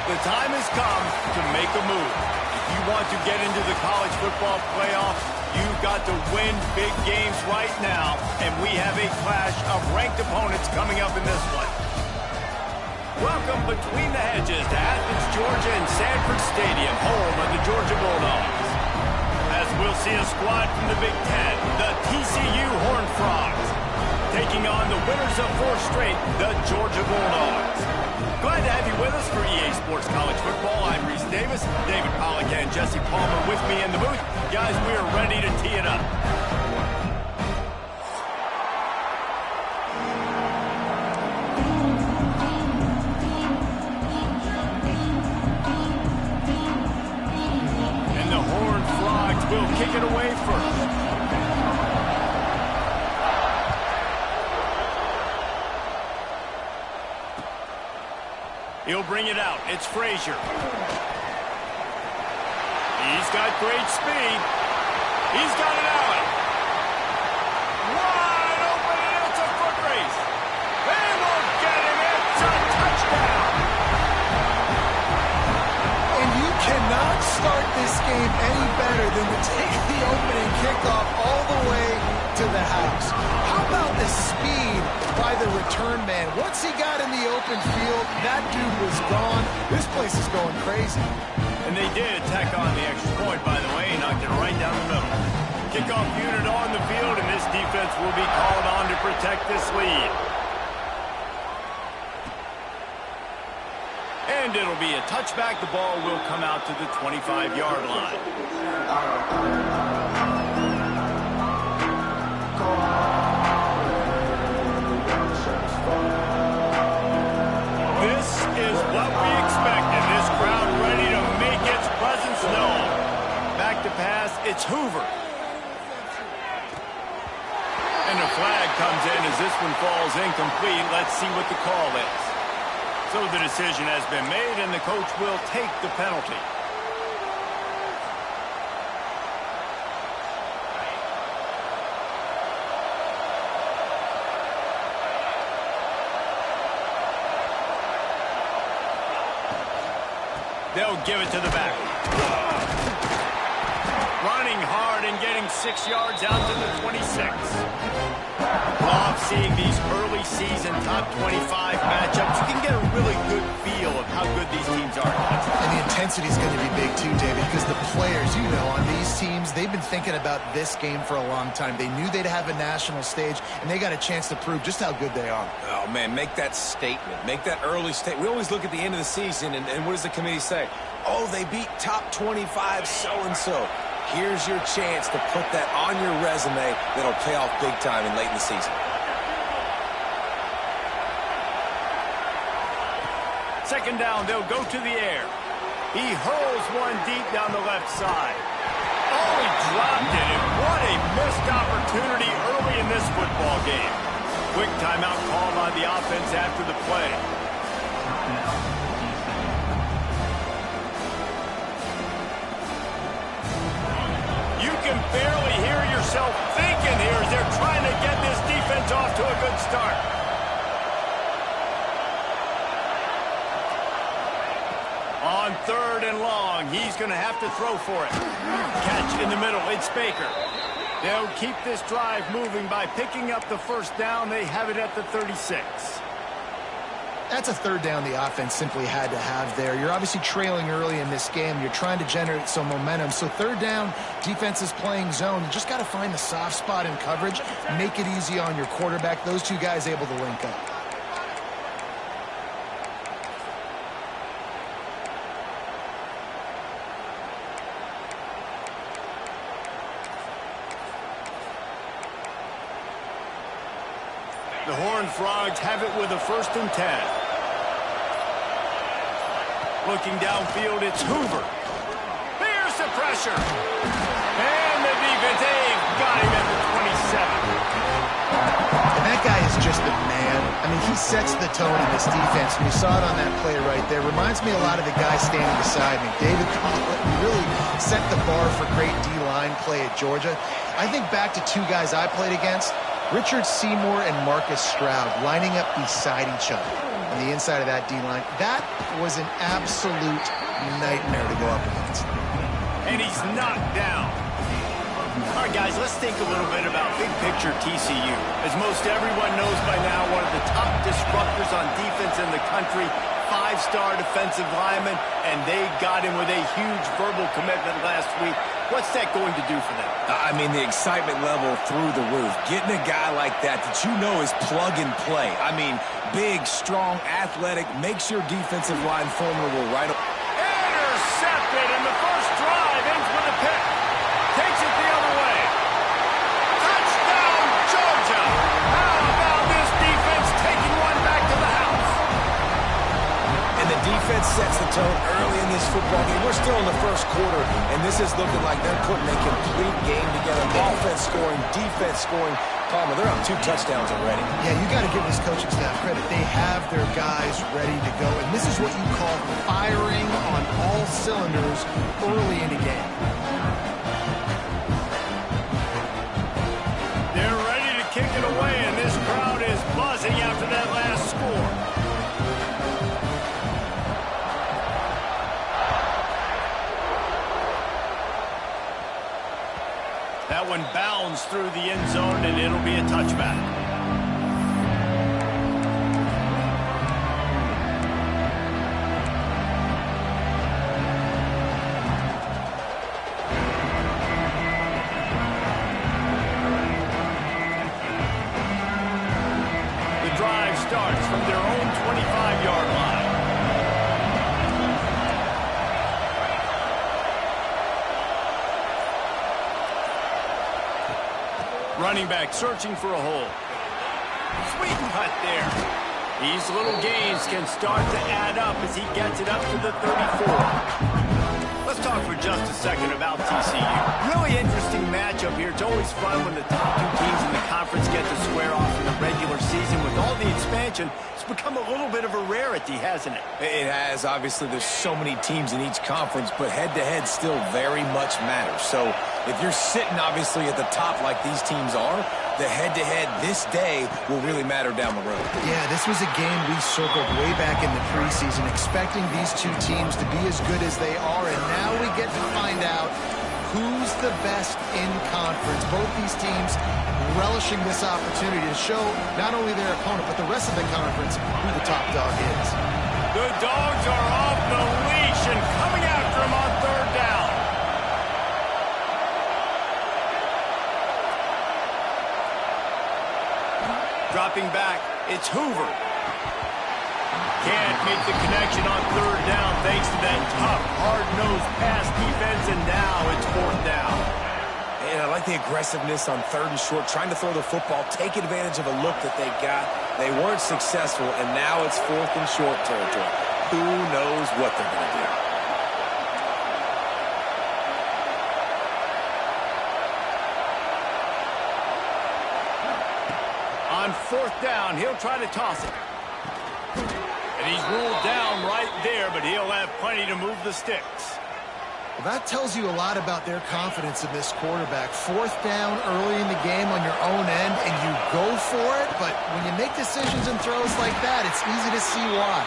The time has come to make a move. If you want to get into the college football playoff, you've got to win big games right now, and we have a clash of ranked opponents coming up in this one. Welcome between the hedges to Athens, Georgia and Sanford Stadium, home of the Georgia Bulldogs. As we'll see a squad from the Big Ten, the TCU Horned Frogs, taking on the winners of 4 straight, the Georgia Bulldogs. Glad to have you with us for EA Sports College Football. I'm Reese Davis, David Pollack and Jesse Palmer with me in the booth. Guys, we are ready to tee it up. And the Horned Frogs will kick it away first. He'll bring it out. It's Frazier. He's got great speed. He's got it out. Wide open, and it's a foot race. They will get him. It's a touchdown. And you cannot start this game any better than to take the opening kickoff all the way to the house. How about the speed by the return man? Once he got in the open field, that dude was gone. This place is going crazy. And they did tack on the extra point, by the way, knocked it right down the middle. Kickoff unit on the field, and this defense will be called on to protect this lead. And it'll be a touchback. The ball will come out to the 25-yard line. This is what we expected. This crowd ready to make its presence known. Back to pass, it's Hoover. And the flag comes in as this one falls incomplete. Let's see what the call is. So the decision has been made, and the coach will take the penalty. They'll give it to the back. Running hard and getting 6 yards out to the 26. Love seeing these early season top 25 matchups. You can get a really good feel of how good these teams are. And the intensity is going to be big too, David, because the players, you know, on these teams, they've been thinking about this game for a long time. They knew they'd have a national stage, and they got a chance to prove just how good they are. Oh, man, make that statement. Make that early statement. We always look at the end of the season, and what does the committee say? Oh, they beat top 25 so-and-so. Here's your chance to put that on your resume that'll pay off big time and late in the season. Second down, they'll go to the air. He hurls one deep down the left side. Oh, he dropped it, and what a missed opportunity early in this football game. Quick timeout called on the offense after the play. You can barely hear yourself thinking here as they're trying to get this defense off to a good start. On 3rd and long, he's going to have to throw for it. Catch in the middle, it's Baker. They'll keep this drive moving by picking up the first down. They have it at the 36. That's a third down the offense simply had to have there. You're obviously trailing early in this game. You're trying to generate some momentum. So third down, defense is playing zone. You just got to find the soft spot in coverage, make it easy on your quarterback. Those two guys able to link up. The Horned Frogs have it with a 1st and 10. Looking downfield, it's Hoover. Here's the pressure. And the defense, they've got him at the 27. And that guy is just a man. I mean, he sets the tone in this defense. And you saw it on that play right there. Reminds me a lot of the guy standing beside me. David Collett really set the bar for great D-line play at Georgia. I think back to 2 guys I played against. Richard Seymour and Marcus Stroud lining up beside each other on the inside of that D-line. That was an absolute nightmare to go up against. And he's knocked down. All right, guys, let's think a little bit about big picture TCU. As most everyone knows by now, one of the top disruptors on defense in the country, 5-star defensive lineman, and they got him with a huge verbal commitment last week. What's that going to do for them? I mean, the excitement level through the roof. Getting a guy like that you know is plug and play. I mean, big, strong, athletic, makes your defensive line formidable right up. Intercepted, and the first drive ends with a pick. Takes it the other way. Touchdown, Georgia! How about this defense taking one back to the house? And the defense sets the tone early in this football game. We're still in the first quarter, and this is looking like they're putting a complete game together. Offense scoring, defense scoring. Palmer, they're up 2 touchdowns already. Yeah, you got to give this coaching staff credit. They have their guys ready to go, and this is what you call firing on all cylinders early in a game. They're ready to kick it away, and this crowd is buzzing after that last score. That one bounds through the end zone, and it'll be a touchback. The drive starts from their own 25-yard line. Running back searching for a hole. Sweet cut there. These little gains can start to add up as he gets it up to the 34. Let's talk for just a second about TCU. Really interesting matchup here. It's always fun when the top two teams in the conference get to square off in the regular season. With all the expansion, it's become a little bit of a rarity, hasn't it? It has. Obviously, there's so many teams in each conference, but head-to-head still very much matters. So if you're sitting, obviously, at the top like these teams are, the head-to-head this day will really matter down the road. Yeah, this was a game we circled way back in the preseason, expecting these two teams to be as good as they are, and now we get to find out who's the best in conference. Both these teams relishing this opportunity to show not only their opponent, but the rest of the conference who the top dog is. The Dogs are off the leash and coming after him on third down. Dropping back, it's Hoover. Can't make the connection on third down thanks to that tough, hard-nosed pass defense, and now it's fourth down. And I like the aggressiveness on third and short, trying to throw the football, take advantage of a look that they got. They weren't successful, and now it's fourth and short territory. Who knows what they're going to do? On fourth down, he'll try to toss it. And he's ruled down right there, but he'll have plenty to move the sticks. Well, that tells you a lot about their confidence in this quarterback. Fourth down early in the game on your own end, and you go for it, but when you make decisions and throws like that, it's easy to see why.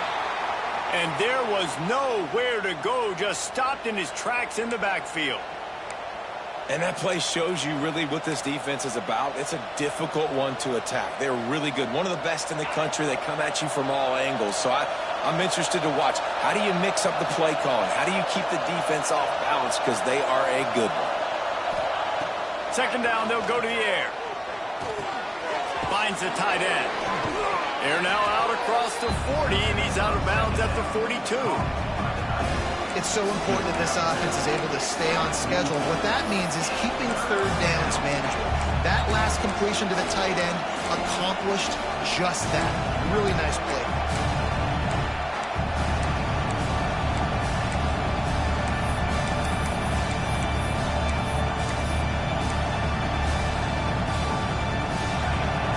And there was nowhere to go, just stopped in his tracks in the backfield. And that play shows you really what this defense is about. It's a difficult one to attack. They're really good. One of the best in the country. They come at you from all angles. So I'm interested to watch. How do you mix up the play calling? How do you keep the defense off balance? Because they are a good one. Second down, they'll go to the air. Finds the tight end. They're now out across the 40, and he's out of bounds at the 42. It's so important that this offense is able to stay on schedule. What that means is keeping third downs manageable. That last completion to the tight end accomplished just that. Really nice play.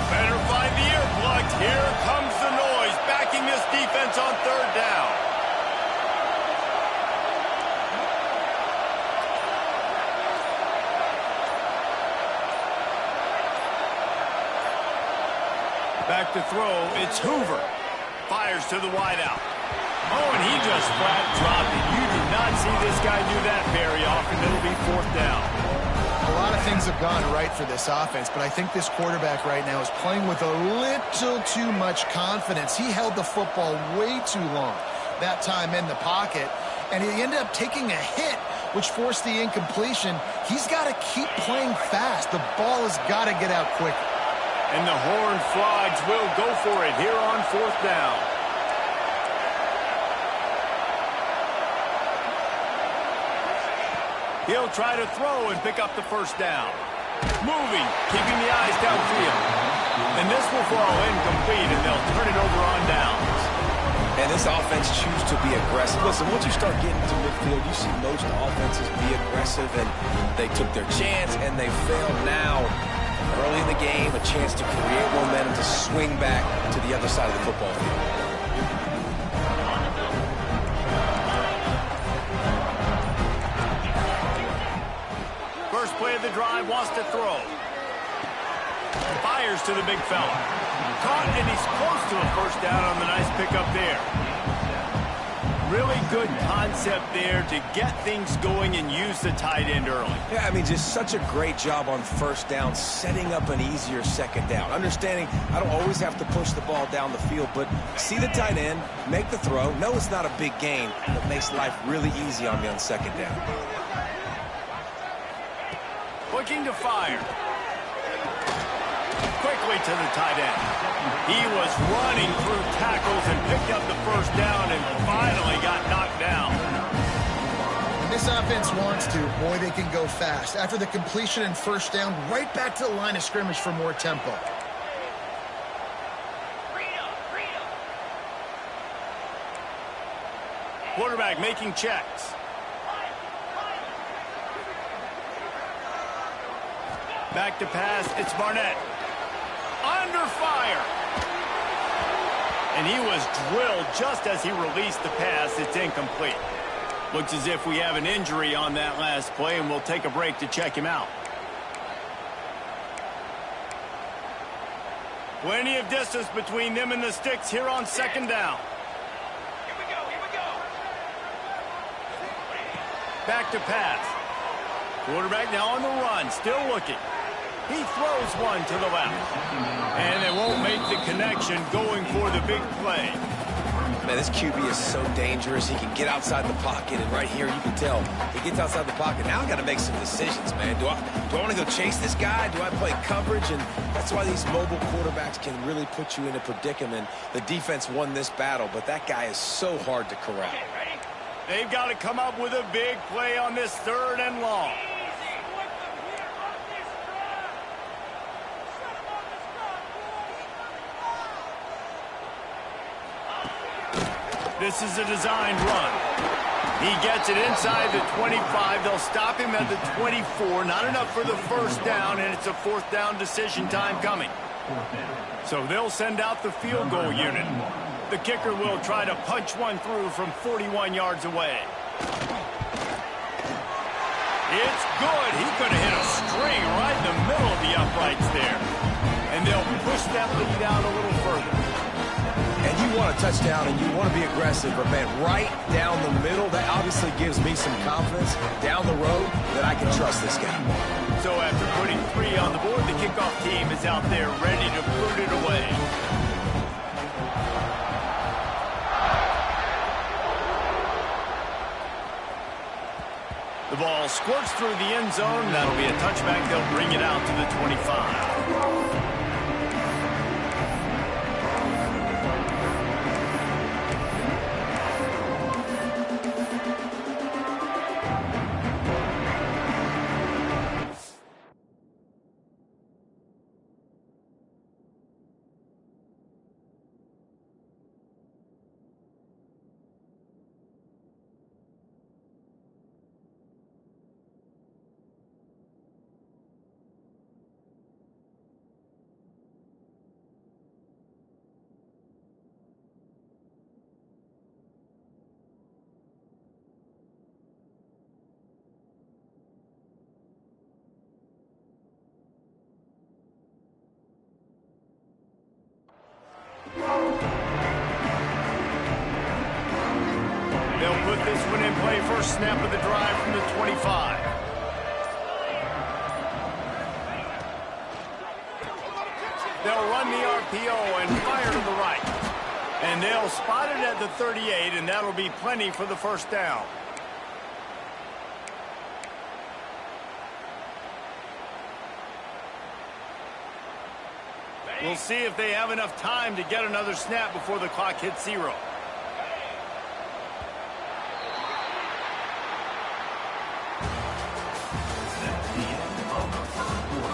Better find the earplugs. Here comes the noise, backing this defense on third down. Back to throw, it's Hoover. Fires to the wideout. Oh, and he just flat dropped it. You do not see this guy do that very often. It'll be fourth down. A lot of things have gone right for this offense, but I think this quarterback right now is playing with a little too much confidence. He held the football way too long that time in the pocket, and he ended up taking a hit, which forced the incompletion. He's got to keep playing fast. The ball has got to get out quick. And the Horned Frogs will go for it here on fourth down. He'll try to throw and pick up the first down. Moving, keeping the eyes downfield. And this will fall incomplete, and they'll turn it over on downs. And this offense chooses to be aggressive. Listen, once you start getting to midfield, you see most offenses be aggressive, and they took their chance, and they failed now. Early in the game, a chance to create momentum to swing back to the other side of the football field. First play of the drive, wants to throw. Fires to the big fella. Caught, and he's close to a first down on the nice pickup there. Really good concept there to get things going and use the tight end early. Yeah, I mean, just such a great job on first down, setting up an easier second down. Understanding I don't always have to push the ball down the field, but see the tight end, make the throw. No, it's not a big gain, but makes life really easy on me on second down. Looking to fire. Quickly to the tight end. He was running through tackles and picked up the first down and finally got knocked down. When this offense wants to, boy, they can go fast. After the completion and first down, right back to the line of scrimmage for more tempo. Quarterback making checks. Back to pass, it's Barnett. Under fire. And he was drilled just as he released the pass. It's incomplete. Looks as if we have an injury on that last play, and we'll take a break to check him out. Plenty of distance between them and the sticks here on second down. Here we go. Back to pass. Quarterback now on the run, still looking. He throws one to the left. And they won't make the connection going for the big play. Man, this QB is so dangerous. He can get outside the pocket, and right here you can tell he gets outside the pocket. Now I got to make some decisions, man. Do I want to go chase this guy? Do I play coverage? And that's why these mobile quarterbacks can really put you in a predicament. The defense won this battle, but that guy is so hard to corral. They've got to come up with a big play on this 3rd and long. This is a designed run. He gets it inside the 25. They'll stop him at the 24. Not enough for the first down, and it's a 4th down decision time coming. So they'll send out the field goal unit. The kicker will try to punch one through from 41 yards away. It's good. He could have hit a string right in the middle of the uprights there. And they'll push that lead out a little further. And you want a touchdown and you want to be aggressive, but man, right down the middle, that obviously gives me some confidence down the road that I can trust this guy. So after putting 3 on the board, the kickoff team is out there ready to put it away. The ball squirts through the end zone. That'll be a touchback. They'll bring it out to the 25. They'll put this one in play. First snap of the drive from the 25. They'll run the RPO and fire to the right. And they'll spot it at the 38, and that'll be plenty for the first down. We'll see if they have enough time to get another snap before the clock hits 0.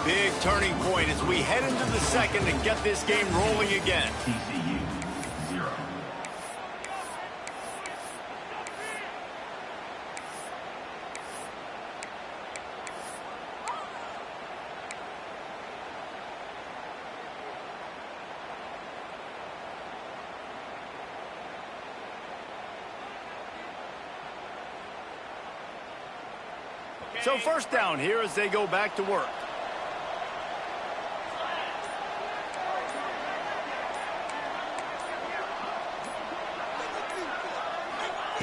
Big turning point as we head into the second and get this game rolling again. TCU 0. So first down here as they go back to work.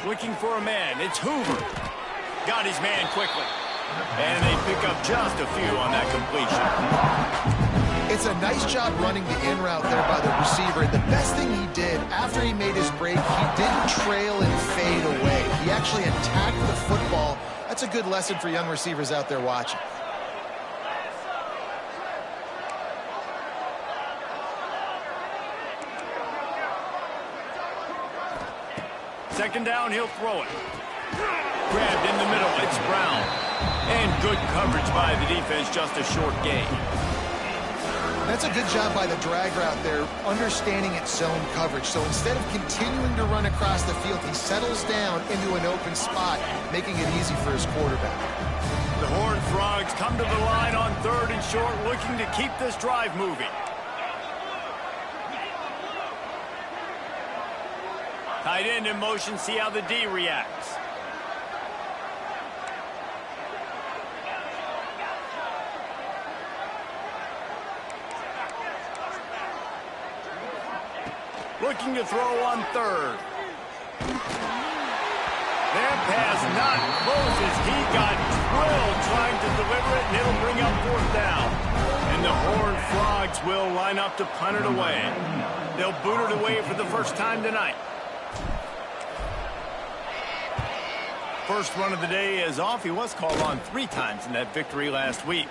Looking for a man. It's Hoover. Got his man quickly. And they pick up just a few on that completion. It's a nice job running the in route there by the receiver. And the best thing he did after he made his break, he didn't trail and fade away. He actually attacked the football. That's a good lesson for young receivers out there watching. Second down, he'll throw it. Grabbed in the middle, it's Brown. And good coverage by the defense, just a short gain. That's a good job by the drag route there, understanding its zone coverage. So instead of continuing to run across the field, he settles down into an open spot, making it easy for his quarterback. The Horned Frogs come to the line on 3rd and short, looking to keep this drive moving. Tight end in motion, see how the D reacts. Looking to throw on 3rd. That pass not close as he got drilled trying to deliver it, and it'll bring up 4th down. And the Horned Frogs will line up to punt it away. They'll boot it away for the first time tonight. First run of the day is off. He was called on 3 times in that victory last week.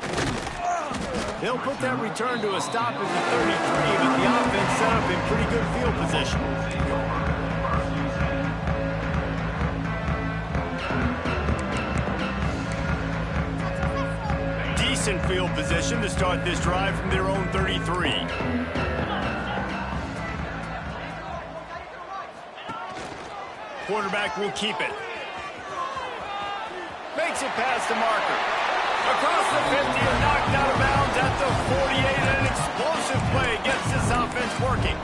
They'll put that return to a stop at the 33, but the offense set up in pretty good field position. Decent field position to start this drive from their own 33. Quarterback will keep it. Makes it past the marker. Across the 50 and knocked out of bounds at the 48. An explosive play gets this offense working.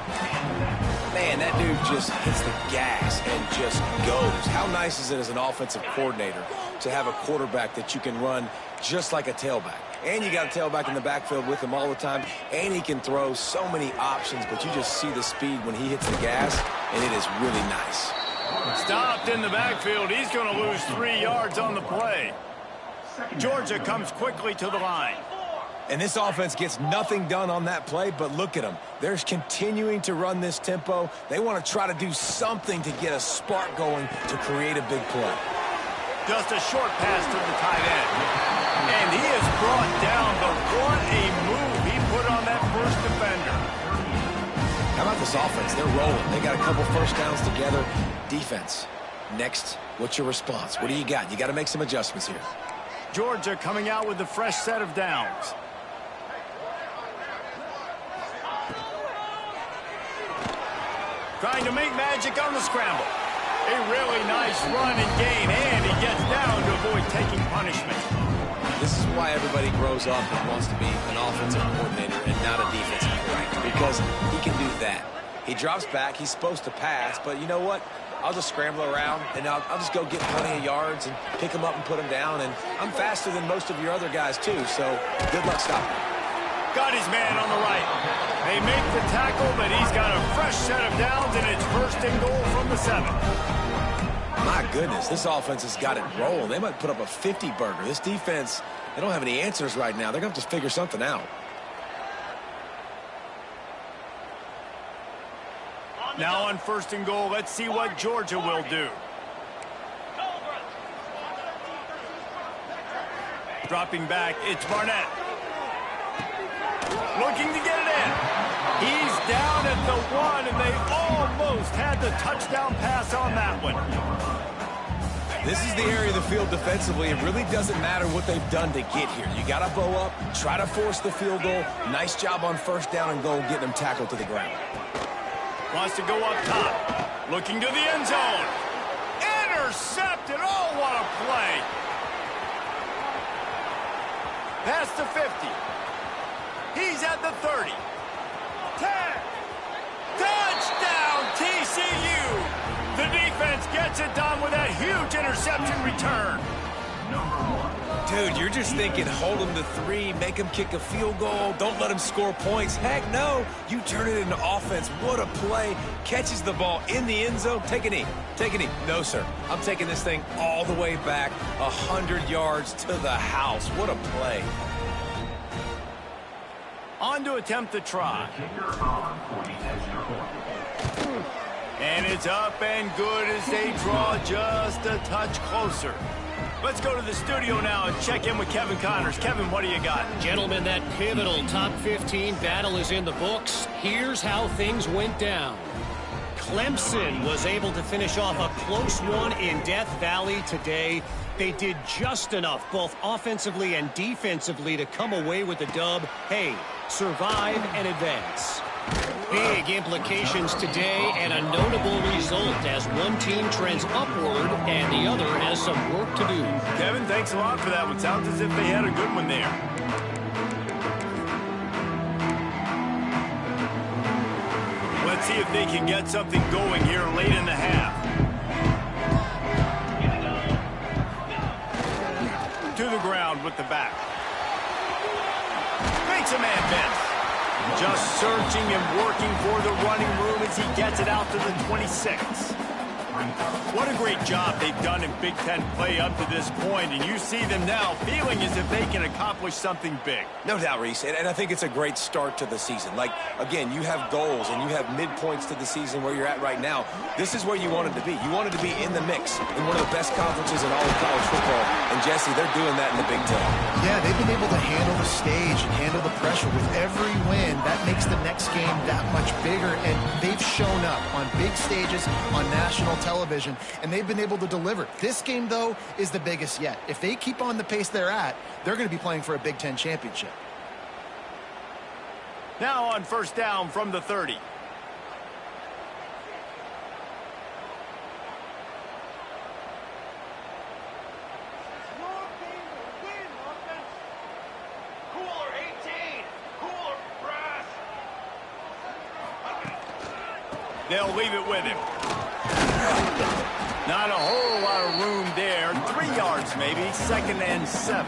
Man, that dude just hits the gas and just goes. How nice is it as an offensive coordinator to have a quarterback that you can run just like a tailback? And you got a tailback in the backfield with him all the time. And he can throw so many options, but you just see the speed when he hits the gas, and it is really nice. Stopped in the backfield. He's going to lose 3 yards on the play. Georgia comes quickly to the line. And this offense gets nothing done on that play, but look at them. They're continuing to run this tempo. They want to try to do something to get a spark going to create a big play. Just a short pass to the tight end. And he is brought down, but what a move he put on that first defender. How about this offense? They're rolling. They got a couple first downs together. Defense, next, what's your response? What do you got? You got to make some adjustments here. Georgia coming out with a fresh set of downs. Trying to make magic on the scramble. A really nice run and gain, and he gets down to avoid taking punishment. This is why everybody grows up and wants to be an offensive coordinator and not a defensive coordinator, because he can do that. He drops back, he's supposed to pass, but you know what? I'll just scramble around, and I'll just go get plenty of yards and pick them up and put them down, and I'm faster than most of your other guys, too, so good luck stopping. Got his man on the right. They make the tackle, but he's got a fresh set of downs, and it's 1st and goal from the 7. My goodness, this offense has got it rolling. They might put up a 50-burger. This defense, they don't have any answers right now. They're going to have to figure something out. Now on 1st and goal, let's see what Georgia will do. Dropping back, it's Barnett. Looking to get it in. He's down at the 1, and they almost had the touchdown pass on that one. This is the area of the field defensively. It really doesn't matter what they've done to get here. You got to bow up, try to force the field goal. Nice job on 1st down and goal, getting them tackled to the ground. Wants to go up top. Looking to the end zone. Intercepted. Oh, what a play. Past the 50. He's at the 30. 10. Touchdown, TCU. The defense gets it done with that huge interception return. Dude, you're just thinking hold him to 3, make him kick a field goal, don't let him score points. Heck no, you turn it into offense. What a play. Catches the ball in the end zone. Take a knee. Take a knee. No, sir. I'm taking this thing all the way back 100 yards to the house. What a play. On to attempt the try. And it's up and good as they draw just a touch closer. Let's go to the studio now and check in with Kevin Connors. Kevin, what do you got? Gentlemen, that pivotal top 15 battle is in the books. Here's how things went down. Clemson was able to finish off a close one in Death Valley today. They did just enough, both offensively and defensively, to come away with the dub. Hey, survive and advance. Big implications today and a notable result as one team trends upward and the other has some work to do. Kevin, thanks a lot for that one. Sounds as if they had a good one there. Let's see if they can get something going here late in the half. To the ground with the back. Makes a man miss. Just searching and working for the running room as he gets it out to the 26. What a great job they've done in Big Ten play up to this point, and you see them now feeling as if they can accomplish something big. No doubt, Reese, and I think it's a great start to the season. Like, again, you have goals and you have midpoints to the season where you're at right now. This is where you wanted to be. You wanted to be in the mix in one of the best conferences in all of college football, and Jesse, they're doing that in the Big Ten. Yeah, they've been able to handle the stage and handle the pressure. With every win, that makes the next game that much bigger, and they've shown up on big stages on national television, and they've been able to deliver. This game, though, is the biggest yet. If they keep on the pace they're at, they're going to be playing for a Big Ten championship. Now on first down from the 30. They'll leave it with him. Not a whole lot of room there. 3 yards maybe. 2nd and 7.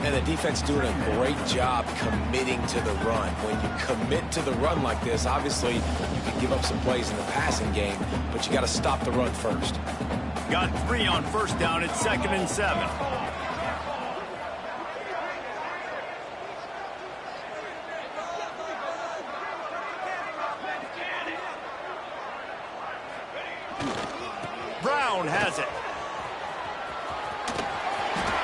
And the defense doing a great job committing to the run. When you commit to the run like this, obviously you can give up some plays in the passing game, but you got to stop the run first. Got 3 on first down at 2nd and 7. Brown has it.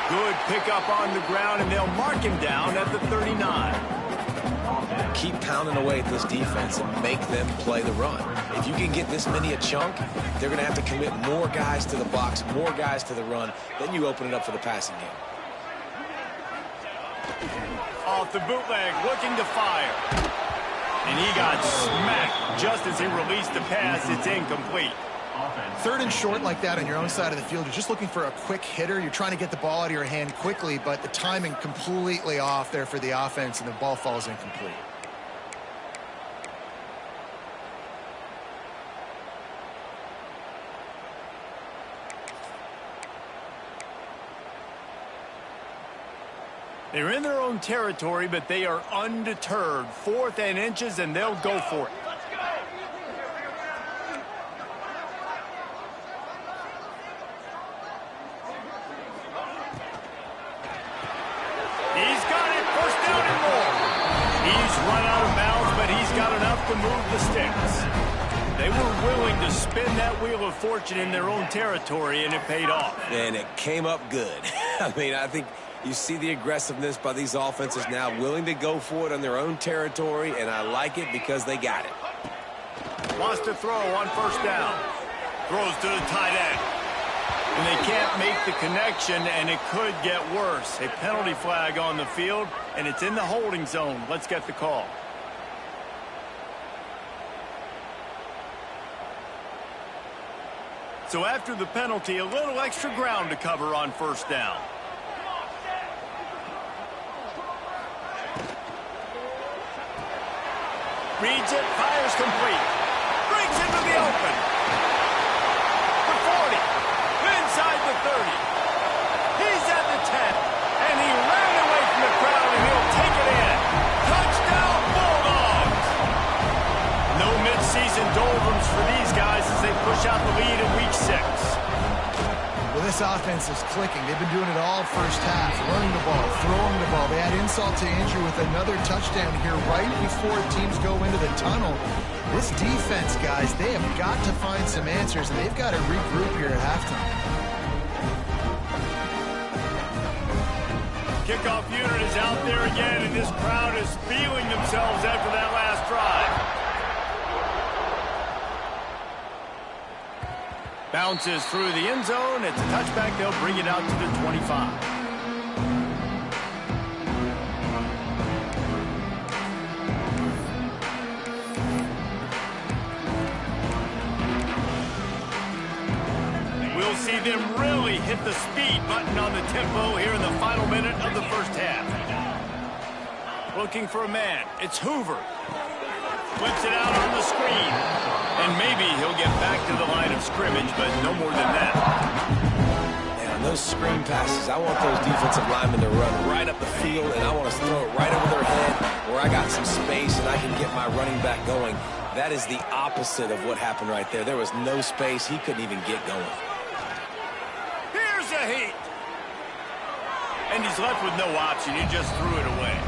Good pickup on the ground, and they'll mark him down at the 39. Keep pounding away at this defense and make them play the run. If you can get this many a chunk, they're going to have to commit more guys to the box, more guys to the run. Then you open it up for the passing game. Off the bootleg, looking to fire. And he got smacked just as he released the pass. It's incomplete. 3rd and short like that on your own side of the field, you're just looking for a quick hitter. You're trying to get the ball out of your hand quickly, but the timing completely off there for the offense, and the ball falls incomplete. They're in their own territory, but they are undeterred. 4th and inches, and they'll go for it. He's got it. 1st down and more. He's run out of bounds, but he's got enough to move the sticks. They were willing to spin that wheel of fortune in their own territory, and it paid off. And it came up good. I mean, I think you see the aggressiveness by these offenses now, willing to go for it on their own territory, and I like it because they got it. Wants to throw on 1st down. Throws to the tight end. And they can't make the connection, and it could get worse. A penalty flag on the field, and it's in the holding zone. Let's get the call. So after the penalty, a little extra ground to cover on 1st down. Reads it, fires complete. Brings into the open. The 40. Inside the 30. He's at the 10. for these guys as they push out the lead in Week 6. Well, this offense is clicking. They've been doing it all first half. Running the ball, throwing the ball. They add insult to injury with another touchdown here right before teams go into the tunnel. This defense, guys, they have got to find some answers, and they've got to regroup here at halftime. Kickoff unit is out there again, and this crowd is feeling themselves after that last drive. Bounces through the end zone. It's a touchback. They'll bring it out to the 25. We'll see them really hit the speed button on the tempo here in the final minute of the first half. Looking for a man. It's Hoover. Flips it out on the screen. And maybe he'll get back to the line of scrimmage, but no more than that. And on those screen passes, I want those defensive linemen to run right up the field, and I want to throw it right over their head where I got some space and I can get my running back going. That is the opposite of what happened right there. There was no space. He couldn't even get going. Here's a heat. And he's left with no option. He just threw it away.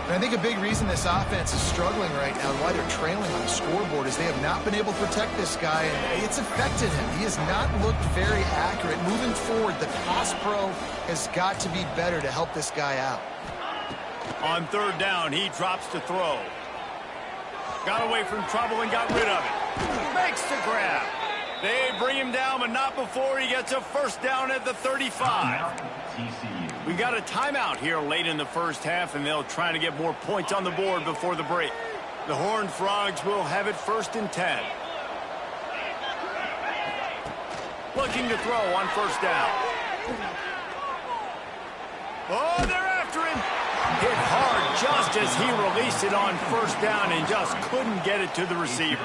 And I think a big reason this offense is struggling right now and why they're trailing on the scoreboard is they have not been able to protect this guy, and it's affected him. He has not looked very accurate. Moving forward, the pass pro has got to be better to help this guy out. On third down, he drops to throw. Got away from trouble and got rid of it. Makes the grab. They bring him down, but not before he gets a first down at the 35. We got a timeout here late in the first half, and they'll try to get more points on the board before the break. The Horned Frogs will have it 1st and 10. Looking to throw on first down. Oh, they're after him. Hit hard just as he released it on first down and just couldn't get it to the receiver.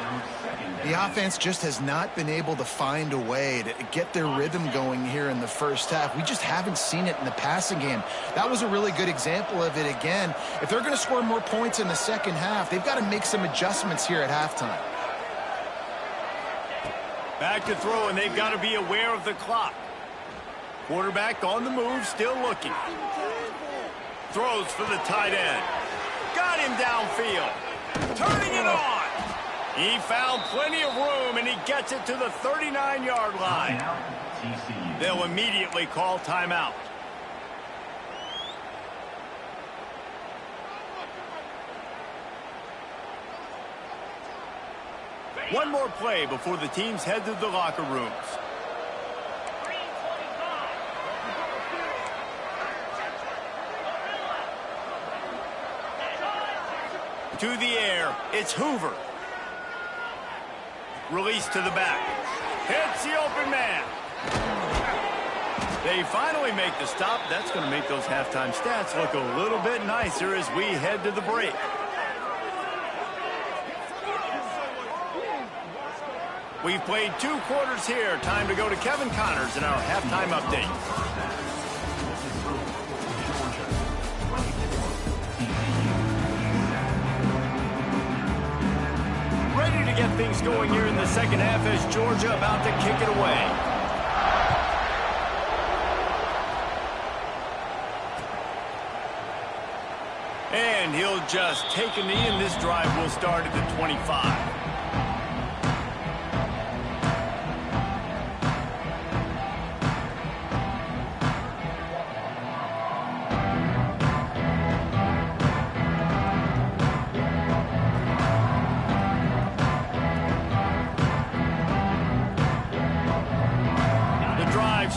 The offense just has not been able to find a way to get their rhythm going here in the first half. We just haven't seen it in the passing game. That was a really good example of it again. If they're going to score more points in the second half, they've got to make some adjustments here at halftime. Back to throw, and they've got to be aware of the clock. Quarterback on the move, still looking. Throws for the tight end. Got him downfield. Turning it on. He found plenty of room, and he gets it to the 39-yard line. They'll immediately call timeout. One more play before the teams head to the locker rooms. To the air, it's Hoover. Release to the back. Hits the open man. They finally make the stop. That's going to make those halftime stats look a little bit nicer as we head to the break. We've played 2 quarters here. Time to go to Kevin Connors in our halftime update. Ready to get things going here in the second half as Georgia about to kick it away. And he'll just take a knee, and this drive will start at the 25.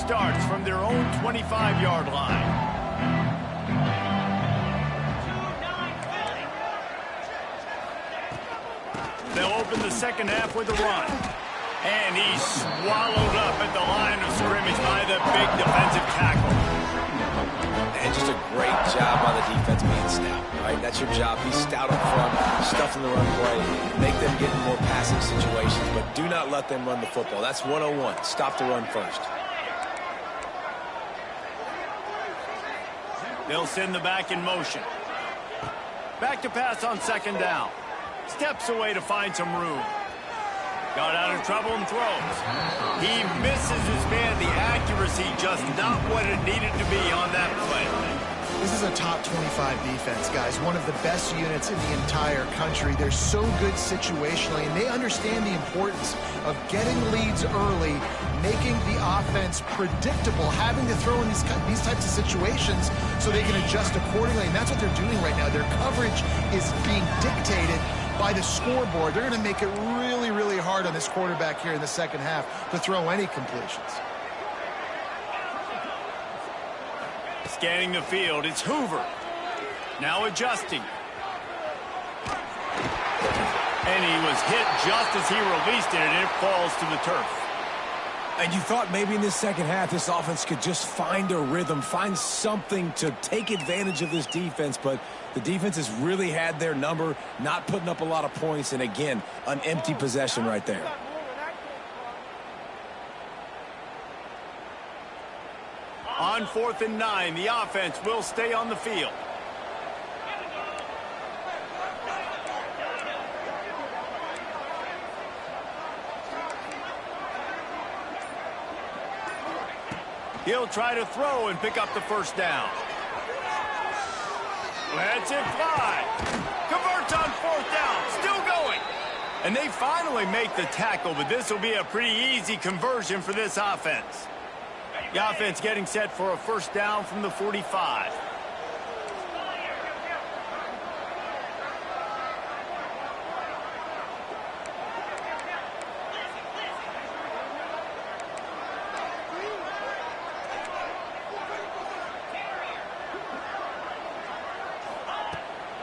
Starts from their own 25-yard line. They'll open the second half with a run. And he's swallowed up at the line of scrimmage by the big defensive tackle. And just a great job by the defense being stout, right? That's your job. Be stout up front, stuff in the run play, make them get in more passing situations, but do not let them run the football. That's 101. Stop the run first. They'll send the back in motion. Back to pass on second down. Steps away to find some room. Got out of trouble and throws. He misses his man. The accuracy just not what it needed to be on that play. This is a top 25 defense, guys. One of the best units in the entire country. They're so good situationally, and they understand the importance of getting leads early, making the offense predictable, having to throw in these types of situations so they can adjust accordingly. And that's what they're doing right now. Their coverage is being dictated by the scoreboard. They're going to make it really, really hard on this quarterback here in the second half to throw any completions. Scanning the field, it's Hoover. Now adjusting. And he was hit just as he released it, and it falls to the turf. And you thought maybe in this second half this offense could just find a rhythm, find something to take advantage of this defense, but the defense has really had their number, not putting up a lot of points, and again, an empty possession right there. On 4th and 9, the offense will stay on the field. He'll try to throw and pick up the first down. Lets it fly. Converts on 4th down. Still going. And they finally make the tackle, but this will be a pretty easy conversion for this offense. The offense getting set for a first down from the 45.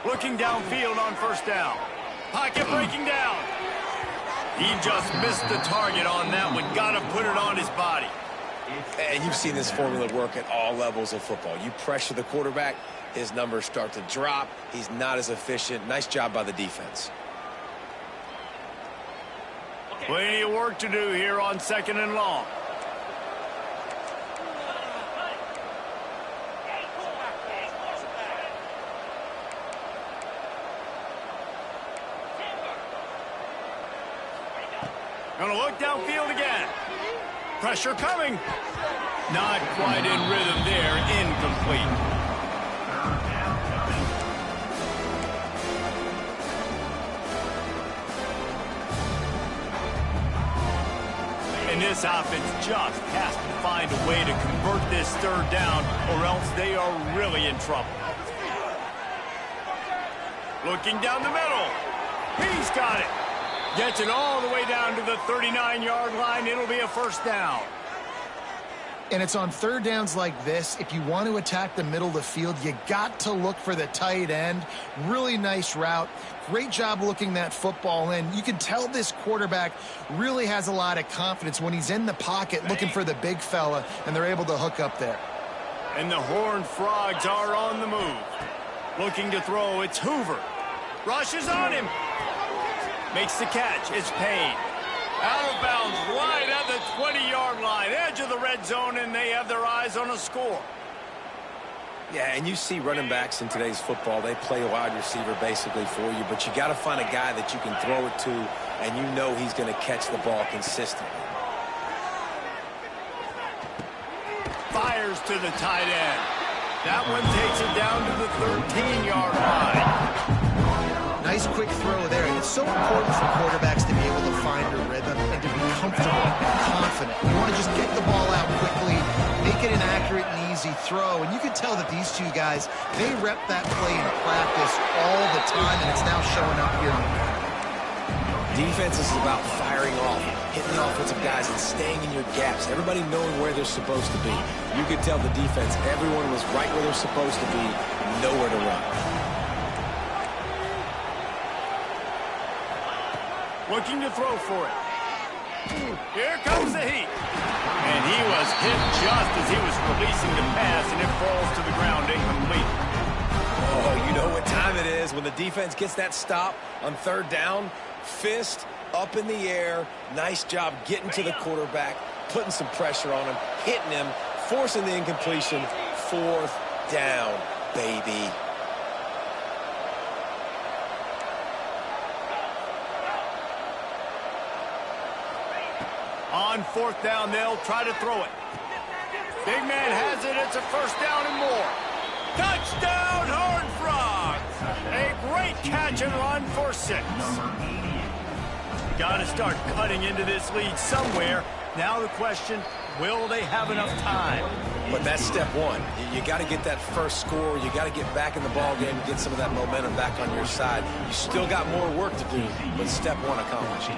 Looking downfield on first down. Pocket breaking down. He just missed the target on that one. Got to put it on his body. And you've seen this formula work at all levels of football. You pressure the quarterback, his numbers start to drop. He's not as efficient. Nice job by the defense. Plenty of work to do here on 2nd and long. Gonna look downfield again. Pressure coming. Not quite in rhythm there. Incomplete. And this offense just has to find a way to convert this 3rd down, or else they are really in trouble. Looking down the middle. He's got it. Gets it all the way down to the 39-yard line. It'll be a first down. And it's on 3rd downs like this. If you want to attack the middle of the field, you got to look for the tight end. Really nice route. Great job looking that football in. You can tell this quarterback really has a lot of confidence when he's in the pocket looking for the big fella, and they're able to hook up there. And the Horned Frogs are on the move. Looking to throw, it's Hoover. Rushes on him. Makes the catch. It's Payne. Out of bounds right at the 20-yard line. Edge of the red zone, and they have their eyes on a score. Yeah, and you see running backs in today's football, they play a wide receiver basically for you, but you got to find a guy that you can throw it to, and you know he's going to catch the ball consistently. Fires to the tight end. That one takes it down to the 13-yard line. Nice quick throw there. And it's so important for quarterbacks to be able to find a rhythm and to be comfortable and confident. You want to just get the ball out quickly, make it an accurate and easy throw. And you can tell that these two guys, they rep that play in practice all the time, and it's now showing up here on the field. Defense is about firing off, hitting the offensive guys and staying in your gaps. Everybody knowing where they're supposed to be. You could tell the defense, everyone was right where they're supposed to be, nowhere to run. Looking to throw for it. Here comes the heat. And he was hit just as he was releasing the pass, and it falls to the ground incomplete. Oh, you know what time it is when the defense gets that stop on 3rd down. Fist up in the air. Nice job getting to the quarterback, putting some pressure on him, hitting him, forcing the incompletion. 4th down, baby. On fourth down, they'll try to throw it. Big man has it. It's a first down and more. Touchdown, Horned Frogs! A great catch and run for 6. Got to start cutting into this lead somewhere. Now the question, will they have enough time? But that's step one. You got to get that first score. You got to get back in the ball game and get some of that momentum back on your side. You still got more work to do, but step one accomplished.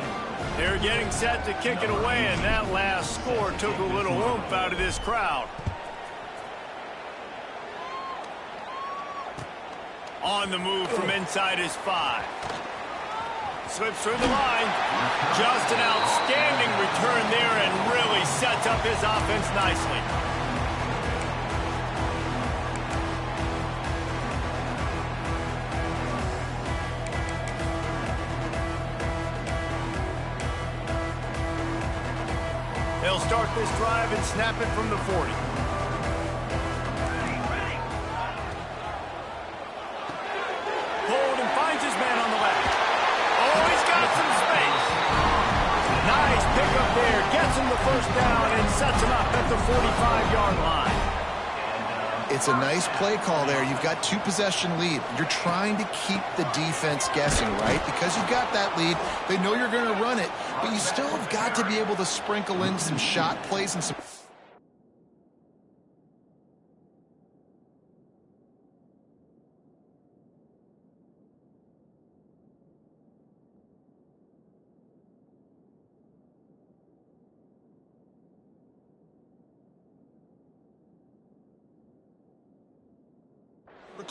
They're getting set to kick it away, and that last score took a little oomph out of this crowd. On the move from inside his 5. Slips through the line. Just an outstanding return there and really sets up his offense nicely. They'll start this drive and snap it from the 40. Pulled and finds his man on the left. Oh, he's got some space. Nice pickup there. Gets him the first down and sets him up at the 45-yard line. It's a nice play call there. You've got 2-possession lead. You're trying to keep the defense guessing, right? Because you've got that lead. They know you're going to run it, but you still have got to be able to sprinkle in some shot plays and some...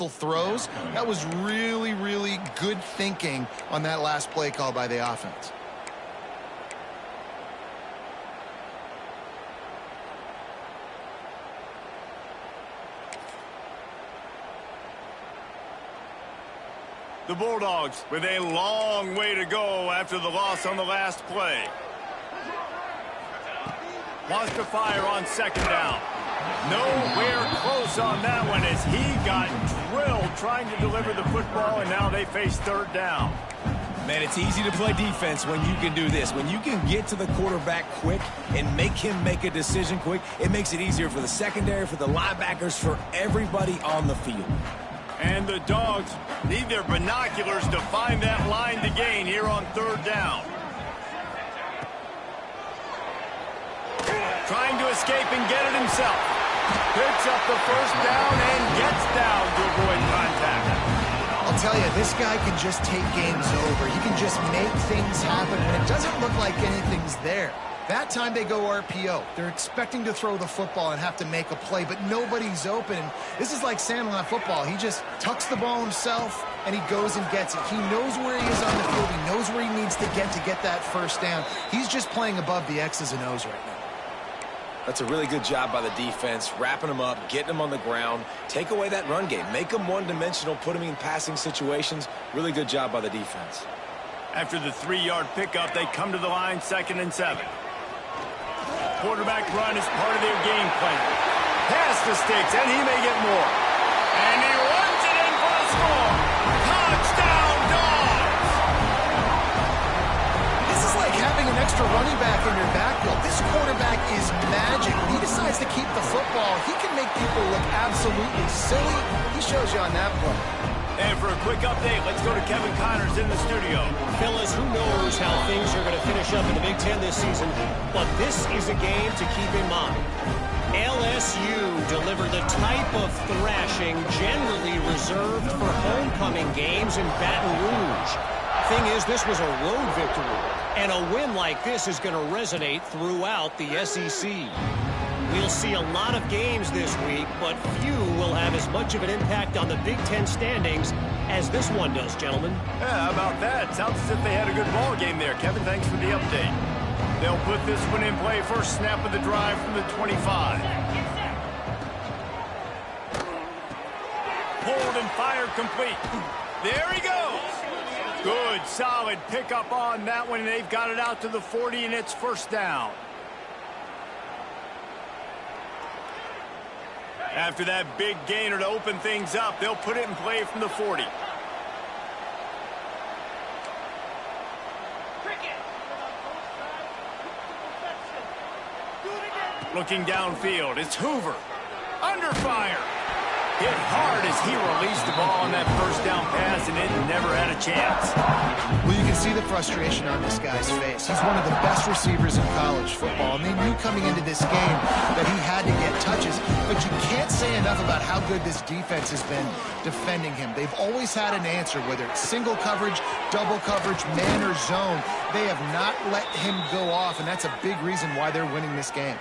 throws. That was really, really good thinking on that last play call by the offense. The Bulldogs with a long way to go after the loss on the last play. Wants to fire on second down. Nowhere close on that one as he got drilled trying to deliver the football, and now they face third down. Man, it's easy to play defense when you can do this. When you can get to the quarterback quick and make him make a decision quick, it makes it easier for the secondary, for the linebackers, for everybody on the field. And the Dogs need their binoculars to find that line to gain here on third down. Trying to escape and get it himself. Picks up the first down and gets down to avoid contact. I'll tell you, this guy can just take games over. He can just make things happen when it doesn't look like anything's there. That time they go RPO. They're expecting to throw the football and have to make a play, but nobody's open. This is like Sandlot football. He just tucks the ball himself, and he goes and gets it. He knows where he is on the field. He knows where he needs to get that first down. He's just playing above the X's and O's right now. That's a really good job by the defense, wrapping them up, getting them on the ground. Take away that run game. Make them one-dimensional, put them in passing situations. Really good job by the defense. After the 3-yard pickup, they come to the line, 2nd and 7. Quarterback run is part of their game plan. Pass the sticks, and he may get more. And he runs it in for the score. Touchdown, Dogs! This is like having an extra running back in your backfield. This quarterback is magic. When he decides to keep the football, he can make people look absolutely silly. He shows you on that play. And for a quick update, let's go to Kevin Connors in the studio. Fellas, who knows how things are going to finish up in the Big Ten this season, but this is a game to keep in mind. LSU delivered the type of thrashing generally reserved for homecoming games in Baton Rouge. Thing is, this was a road victory, and a win like this is going to resonate throughout the SEC. We'll see a lot of games this week, but few will have as much of an impact on the Big Ten standings as this one does, gentlemen. Yeah, how about that? Sounds as if they had a good ball game there. Kevin, thanks for the update. They'll put this one in play. First snap of the drive from the 25. Pulled and fired complete. There he goes. Good, solid pickup on that one, and they've got it out to the 40, and it's first down. After that big gainer to open things up, they'll put it in play from the 40. Looking downfield, it's Hoover. Under fire. Hit hard as he released the ball on that first down pass, and it never had a chance. Well, you can see the frustration on this guy's face. He's one of the best receivers in college football, and they knew coming into this game that he had to get touches. But you can't say enough about how good this defense has been defending him. They've always had an answer, whether it's single coverage, double coverage, man or zone. They have not let him go off, and that's a big reason why they're winning this game.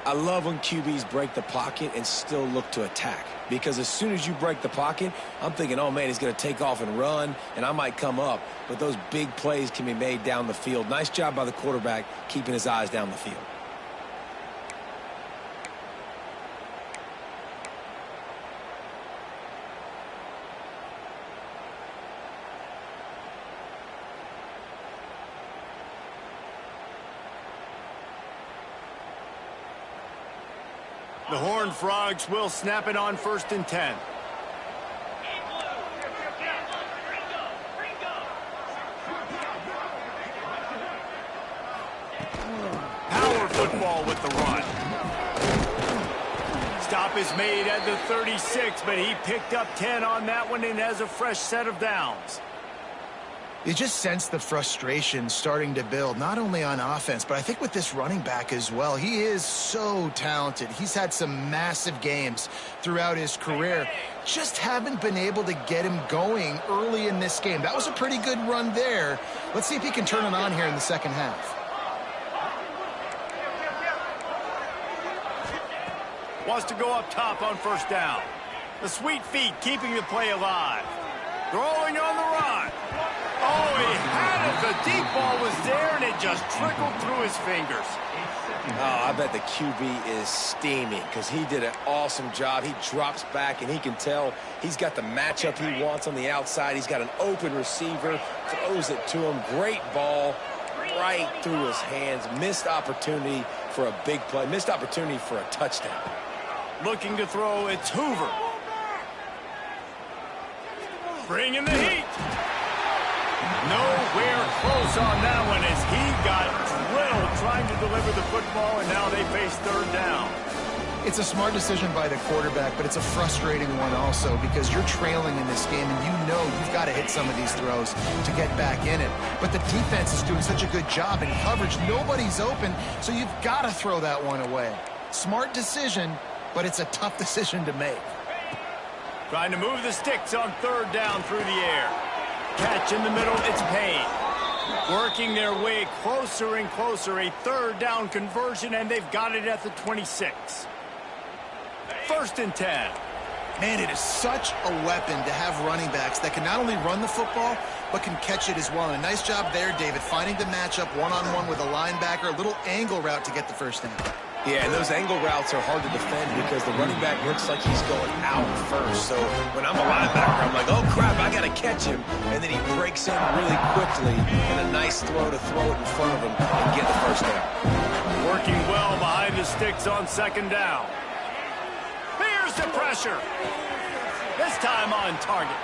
I love when QBs break the pocket and still look to attack. Because as soon as you break the pocket, I'm thinking, oh, man, he's going to take off and run, and I might come up. But those big plays can be made down the field. Nice job by the quarterback keeping his eyes down the field. The Horned Frogs will snap it on 1st and 10. Power football with the run. Stop is made at the 36, but he picked up 10 on that one and has a fresh set of downs. You just sense the frustration starting to build, not only on offense, but I think with this running back as well. He is so talented. He's had some massive games throughout his career. Just haven't been able to get him going early in this game. That was a pretty good run there. Let's see if he can turn it on here in the second half. Wants to go up top on 1st down. The sweet feet keeping the play alive. Throwing on the run. Oh, he had it. The deep ball was there, and it just trickled through his fingers. Oh, I bet the QB is steaming because he did an awesome job. He drops back, and he can tell he's got the matchup he wants on the outside. He's got an open receiver, throws it to him. Great ball right through his hands. Missed opportunity for a big play. Missed opportunity for a touchdown. Looking to throw, it's Hoover. Bringing the heat. Nowhere close on that one as he got drilled trying to deliver the football, and now they face 3rd down. It's a smart decision by the quarterback, but it's a frustrating one also because you're trailing in this game and you know you've got to hit some of these throws to get back in it. But the defense is doing such a good job in coverage. Nobody's open, so you've got to throw that one away. Smart decision, but it's a tough decision to make. Trying to move the sticks on 3rd down through the air. Catch in the middle, it's Payne. Working their way closer and closer, a 3rd down conversion, and they've got it at the 26. 1st and 10. Man, it is such a weapon to have running backs that can not only run the football, but can catch it as well. And a nice job there, David, finding the matchup one-on-one with a linebacker, a little angle route to get the 1st down. Yeah, and those angle routes are hard to defend because the running back looks like he's going out first. So when I'm a linebacker, I'm like, oh, crap, I got to catch him. And then he breaks in really quickly, and a nice throw to throw it in front of him and get the 1st down. Working well behind the sticks on 2nd down. Here's the pressure. This time on target.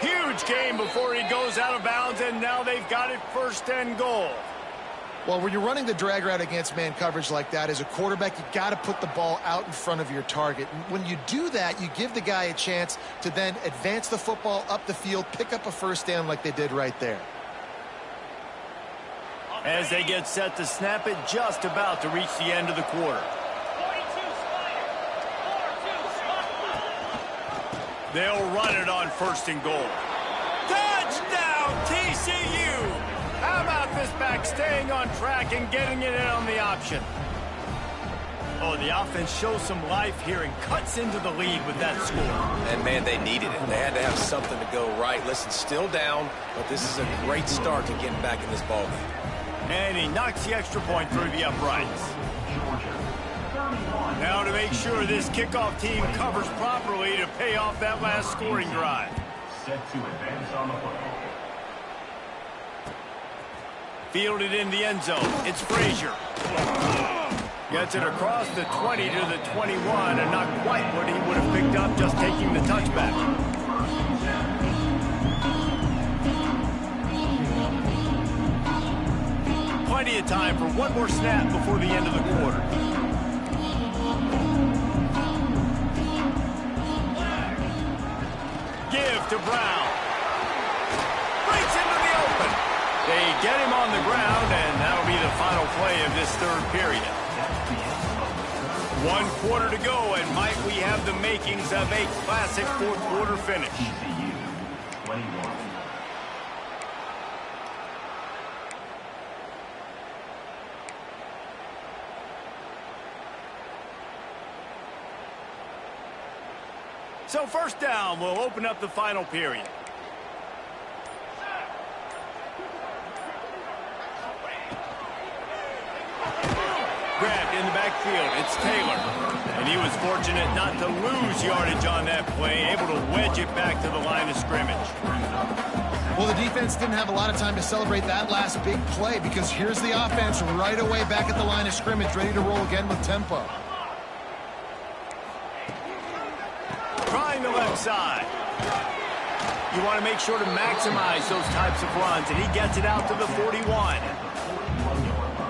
Huge game before he goes out of bounds, and now they've got it 1st and goal. Well, when you're running the drag route against man coverage like that, as a quarterback, you got to put the ball out in front of your target. And when you do that, you give the guy a chance to then advance the football up the field, pick up a 1st down like they did right there. As they get set to snap it, just about to reach the end of the quarter. They'll run it on 1st and goal. Touchdown, TCU! How about this back staying on track and getting it in on the option? Oh, the offense shows some life here and cuts into the lead with that score. And, man, they needed it. They had to have something to go right. Listen, still down, but this is a great start to getting back in this ballgame. And he knocks the extra point through the uprights. Now to make sure this kickoff team covers properly to pay off that last scoring drive. Set to advance on the football. Fielded in the end zone. It's Frazier. Gets it across the 20 to the 21, and not quite what he would have picked up just taking the touchback. Plenty of time for one more snap before the end of the quarter. off to Brown. Breaks into the open. They get him on the ground, and that'll be the final play of this third period. 1 quarter to go, and might we have the makings of a classic fourth quarter finish. TCU 21. So first down, we'll open up the final period. Grabbed in the backfield, it's Taylor. And he was fortunate not to lose yardage on that play, able to wedge it back to the line of scrimmage. Well, the defense didn't have a lot of time to celebrate that last big play because here's the offense right away back at the line of scrimmage, ready to roll again with tempo. Trying the left side. You want to make sure to maximize those types of runs, and he gets it out to the 41.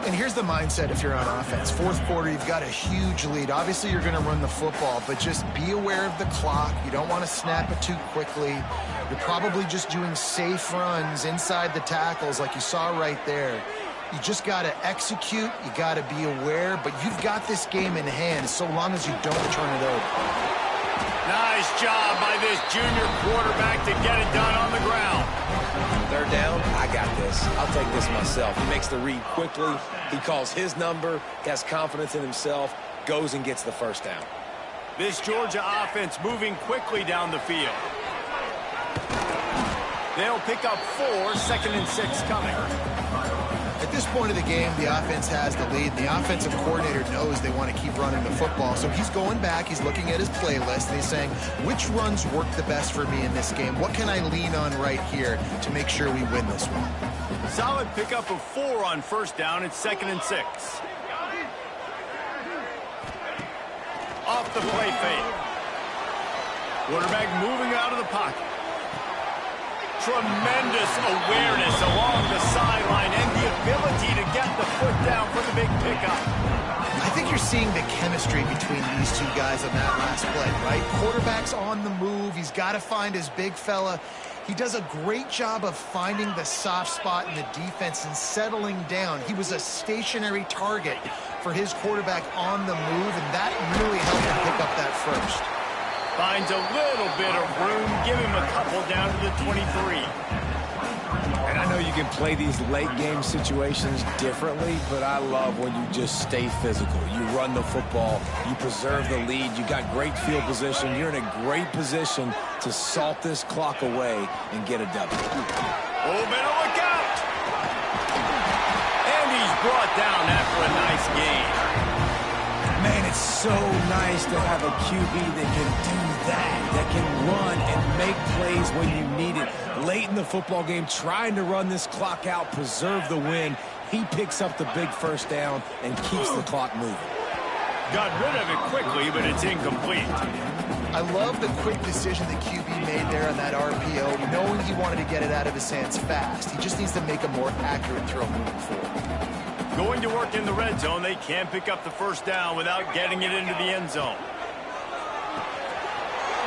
And here's the mindset if you're on offense. Fourth quarter, you've got a huge lead. Obviously, you're going to run the football, but just be aware of the clock. You don't want to snap it too quickly. You're probably just doing safe runs inside the tackles like you saw right there. You just got to execute. You got to be aware, but you've got this game in hand so long as you don't turn it over. Nice job by this junior quarterback to get it done on the ground. Third down, I got this. I'll take this myself. He makes the read quickly. He calls his number, has confidence in himself, goes and gets the first down. This Georgia offense moving quickly down the field. They'll pick up 4, 2nd and 6 coming. At this point of the game, the offense has the lead. The offensive coordinator knows they want to keep running the football. So he's going back, he's looking at his playlist, and he's saying, which runs work the best for me in this game? What can I lean on right here to make sure we win this one? Solid pickup of 4 on first down. It's 2nd and 6. Off the play fake. Quarterback moving out of the pocket. Tremendous awareness along the sideline and the ability to get the foot down for the big pickup. I think you're seeing the chemistry between these two guys on that last play, right? Quarterback's on the move. He's got to find his big fella. He does a great job of finding the soft spot in the defense and settling down. He was a stationary target for his quarterback on the move, and that really helped him pick up that first. Finds a little bit of room. Give him a couple down to the 23. And I know you can play these late game situations differently, but I love when you just stay physical. You run the football, you preserve the lead, you got great field position, you're in a great position to salt this clock away and get a W. Oh, better look out! And he's brought down after a nice gain. Man, it's so nice to have a QB that can do that can run and make plays when you need it. Late in the football game, trying to run this clock out, preserve the win. He picks up the big first down and keeps the clock moving. Got rid of it quickly, but it's incomplete. I love the quick decision the QB made there on that RPO, knowing he wanted to get it out of his hands fast. He just needs to make a more accurate throw moving forward. Going to work in the red zone, they can't pick up the first down without getting it into the end zone.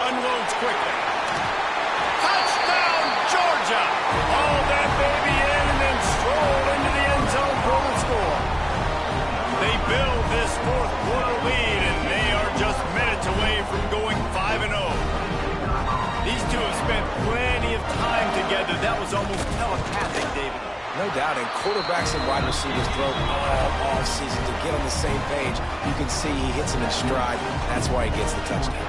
Unloads quickly. Touchdown, Georgia! Haul that baby in and then stroll into the end zone for the score. They build this fourth quarter lead, and they are just minutes away from going 5-0. These two have spent plenty of time together. That was almost telepathic, David. No doubt, and quarterbacks and wide receivers throw all season to get on the same page. You can see he hits him in stride. That's why he gets the touchdown.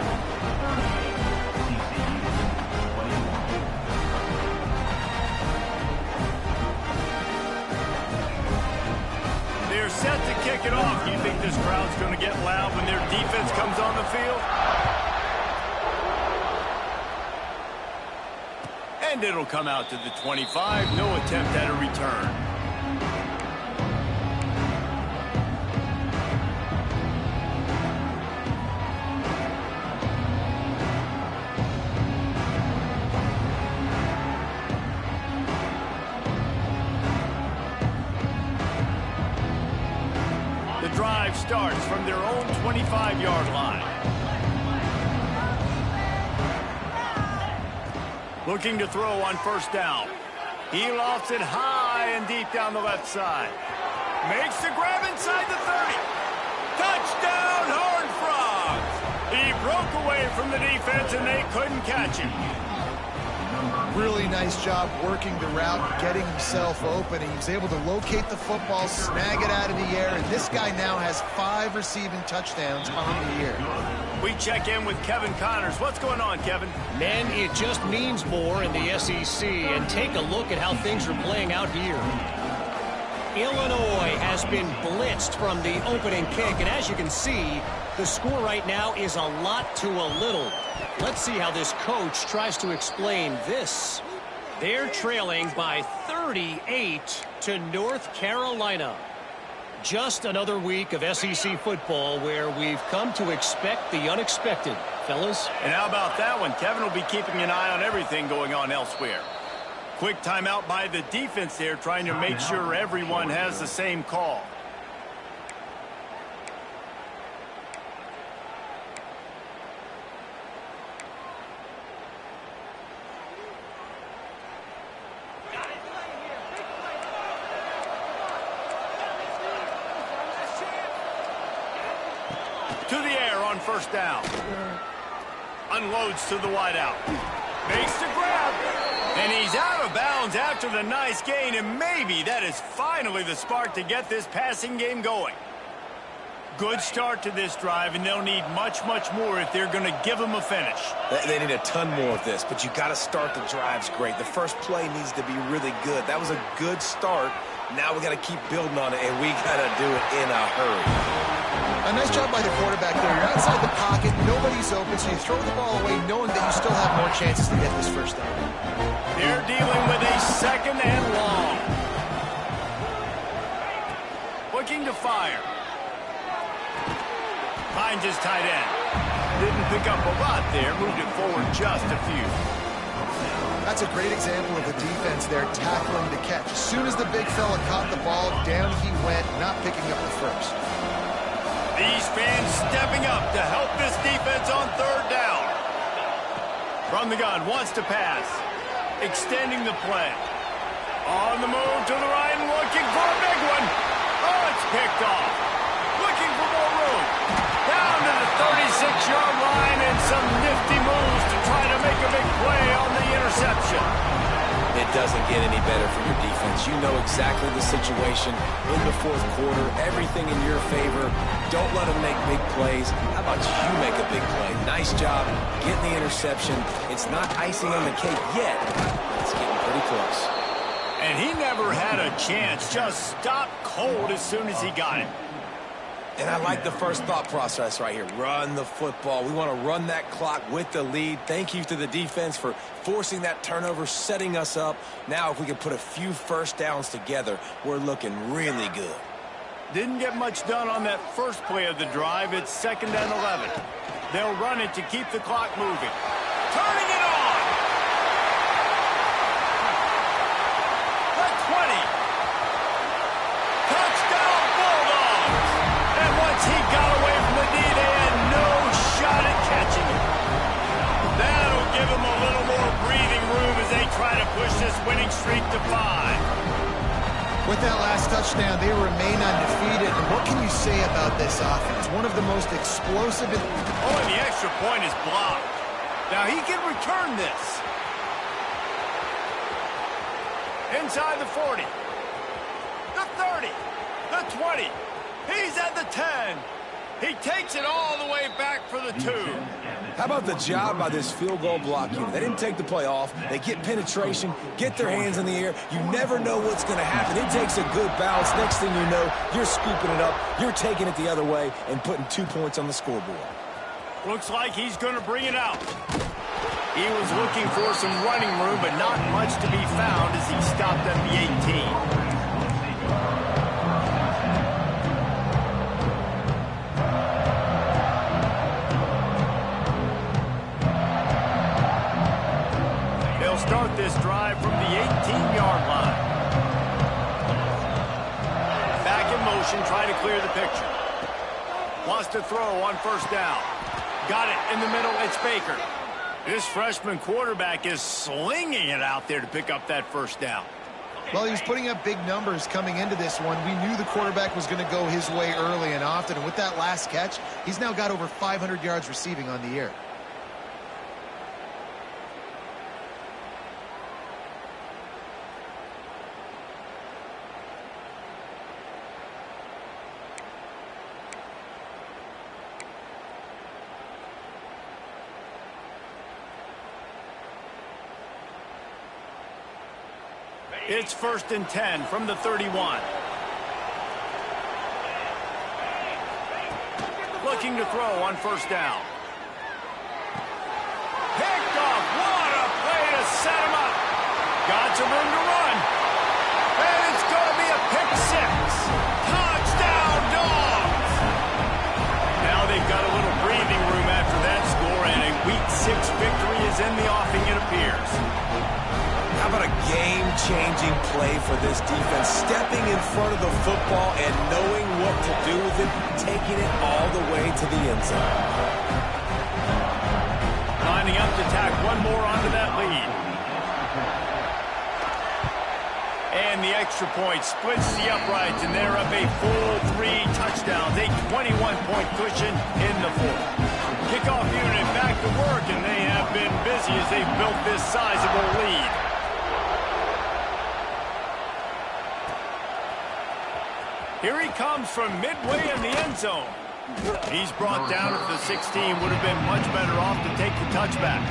They're set to kick it off. You think this crowd's going to get loud when their defense comes on the field? And it'll come out to the 25. No attempt at a return. The drive starts from their own 25-yard line. Looking to throw on first down. He lofts it high and deep down the left side. Makes the grab inside the 30. Touchdown, Horned Frogs! He broke away from the defense and they couldn't catch him. Really nice job working the route, getting himself open. He was able to locate the football, snag it out of the air, and this guy now has 5 receiving touchdowns on the year. We check in with Kevin Connors. What's going on, Kevin? Men, it just means more in the SEC, and take a look at how things are playing out here. Illinois has been blitzed from the opening kick, and as you can see, the score right now is a lot to a little. Let's see how this coach tries to explain this. They're trailing by 38 to North Carolina. Just another week of SEC football where we've come to expect the unexpected, fellas. And how about that one? Kevin will be keeping an eye on everything going on elsewhere. Quick timeout by the defense there, trying to make sure everyone has the same call. To the air on first down. Unloads to the wideout. Makes the grab. And he's out of bounds after the nice gain, and maybe that is finally the spark to get this passing game going. Good start to this drive, and they'll need much, much more if they're going to give them a finish. They need a ton more of this, but you got to start the drives great. The first play needs to be really good. That was a good start. Now we got to keep building on it, and we got to do it in a hurry. A nice job by the quarterback there. You're outside the pocket, nobody's open, so you throw the ball away knowing that you still have more chances to get this first down. They're dealing with a second and long. Looking to fire. Finds his tight end. Didn't pick up a lot there, moved it forward just a few. That's a great example of the defense there tackling the catch. As soon as the big fella caught the ball, down he went, not picking up the first. These fans stepping up to help this defense on third down. From the gun, wants to pass. Extending the play. On the move to the right, looking for a big one. Oh, it's picked off. Looking for more room. Down to the 36-yard line and some nifty moves to try to make a big play on the interception. It doesn't get any better for your defense. You know exactly the situation in the fourth quarter. Everything in your favor. Don't let them make big plays. How about you make a big play? Nice job getting the interception. It's not icing on the cake yet, but it's getting pretty close. And he never had a chance. Just stopped cold as soon as he got it. And I like the first thought process right here. Run the football. We want to run that clock with the lead. Thank you to the defense for forcing that turnover, setting us up. Now, if we can put a few first downs together, we're looking really good. Didn't get much done on that first play of the drive. It's 2nd and 11. They'll run it to keep the clock moving. Turning it on! The 20. Touchdown Bulldogs! And once he got away from the D, they had no shot at catching him. That'll give him a little more breathing room as they try to push this winning streak to 5. With that last touchdown, they remain undefeated. And what can you say about this offense? One of the most explosive. Oh, and the extra point is blocked. Now he can return this. Inside the 40. The 30. The 20. He's at the 10. He takes it all the way back for the 2. How about the job by this field goal block unit? They didn't take the play off. They get penetration, get their hands in the air. You never know what's going to happen. It takes a good bounce. Next thing you know, you're scooping it up. You're taking it the other way and putting 2 points on the scoreboard. Looks like he's going to bring it out. He was looking for some running room, but not much to be found as he stopped at the 18. Start this drive from the 18-yard line. Back in motion, trying to clear the picture. Wants to throw on first down. Got it in the middle, it's Baker. This freshman quarterback is slinging it out there to pick up that first down. Well, he was putting up big numbers coming into this one. We knew the quarterback was going to go his way early and often. And with that last catch, he's now got over 500 yards receiving on the year. It's 1st and 10 from the 31. Looking to throw on 1st down. Picked off. What a play to set him up. Got some room to run. And it's going to be a pick 6. Touchdown, Dogs. Now they've got a little breathing room after that score, and a Week 6 victory is in the offing, it appears. How about a game-changing play for this defense? Stepping in front of the football and knowing what to do with it, taking it all the way to the end zone. Lining up to tack one more onto that lead. And the extra point splits the uprights, and they're up a full 3 touchdowns, a 21-point cushion in the 4th. Kickoff unit back to work, and they have been busy as they've built this sizable lead. Here he comes from midway in the end zone. He's brought down at the 16. Would have been much better off to take the touchback.